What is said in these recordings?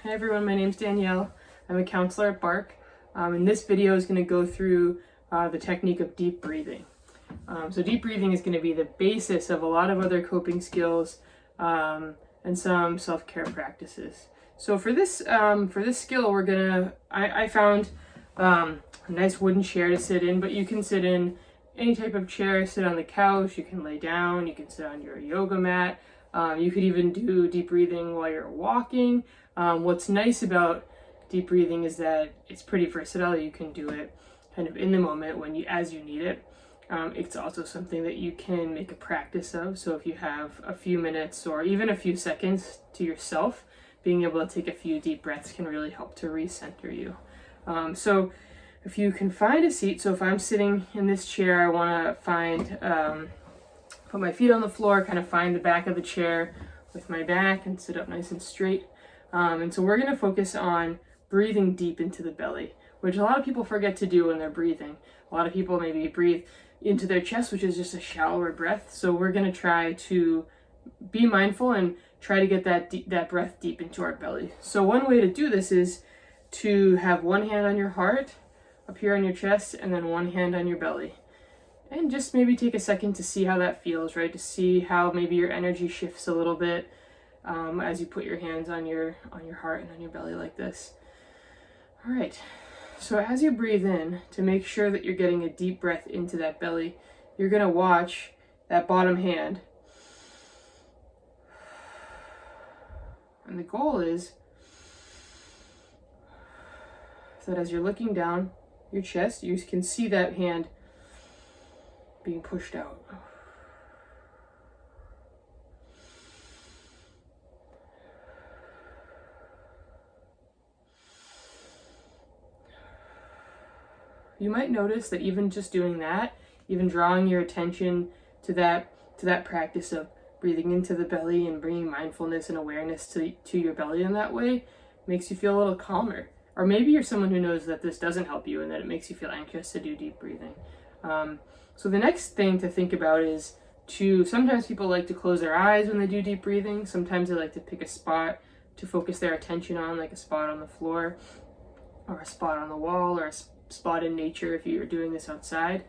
Hi everyone, my name's Danielle. I'm a counselor at BARCC, and this video is going to go through the technique of deep breathing. So deep breathing is going to be the basis of a lot of other coping skills and some self-care practices. So for this skill, I found a nice wooden chair to sit in, but you can sit in any type of chair. Sit on the couch, you can lay down, you can sit on your yoga mat. You could even do deep breathing while you're walking. What's nice about deep breathing is that it's pretty versatile. You can do it kind of in the moment as you need it. It's also something that you can make a practice of. So if you have a few minutes or even a few seconds to yourself, being able to take a few deep breaths can really help to recenter you. So if you can find a seat, so if I'm sitting in this chair, I want to put my feet on the floor, kind of find the back of the chair with my back and sit up nice and straight. And so we're going to focus on breathing deep into the belly, which a lot of people forget to do when they're breathing. A lot of people maybe breathe into their chest, which is just a shallower breath. So we're going to try to be mindful and try to get that breath deep into our belly. So one way to do this is to have one hand on your heart, up here on your chest, and then one hand on your belly. And just maybe take a second to see how that feels, right? To see how maybe your energy shifts a little bit as you put your hands on your heart and on your belly like this. All right. So as you breathe in, to make sure that you're getting a deep breath into that belly, you're going to watch that bottom hand. And the goal is that as you're looking down your chest, you can see that hand being pushed out. You might notice that even just doing that, even drawing your attention to that practice of breathing into the belly and bringing mindfulness and awareness to your belly in that way, makes you feel a little calmer. Or maybe you're someone who knows that this doesn't help you and that it makes you feel anxious to do deep breathing. So the next thing to think about is sometimes people like to close their eyes when they do deep breathing. Sometimes they like to pick a spot to focus their attention on, like a spot on the floor or a spot on the wall or a spot in nature if you're doing this outside.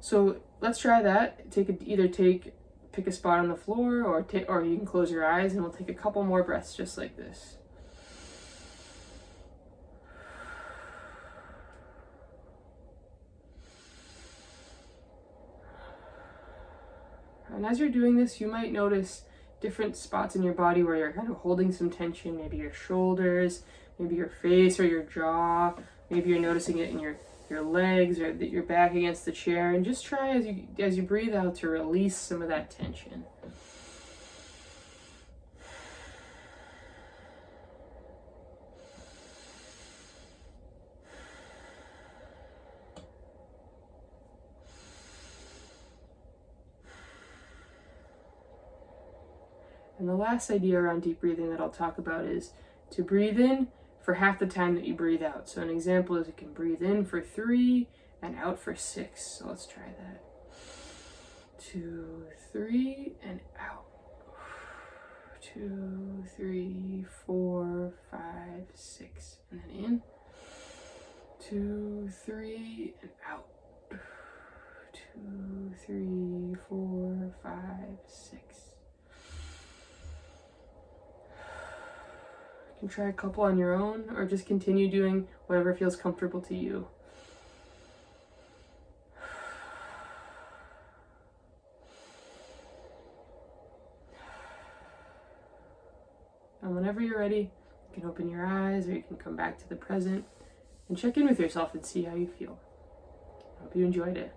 So let's try that. Pick a spot on the floor or you can close your eyes, and we'll take a couple more breaths just like this. And as you're doing this, you might notice different spots in your body where you're kind of holding some tension, maybe your shoulders, maybe your face or your jaw, maybe you're noticing it in your legs or your back against the chair, and just try as you breathe out to release some of that tension. And the last idea around deep breathing that I'll talk about is to breathe in for half the time that you breathe out. So an example is you can breathe in for 3 and out for 6. So let's try that. 2, 3, and out. 2, 3, 4, 5, 6. And then in. 2, 3, and out. 2, 3, 4, 5, 6. You can try a couple on your own, or just continue doing whatever feels comfortable to you. And whenever you're ready, you can open your eyes, or you can come back to the present and check in with yourself and see how you feel. I hope you enjoyed it.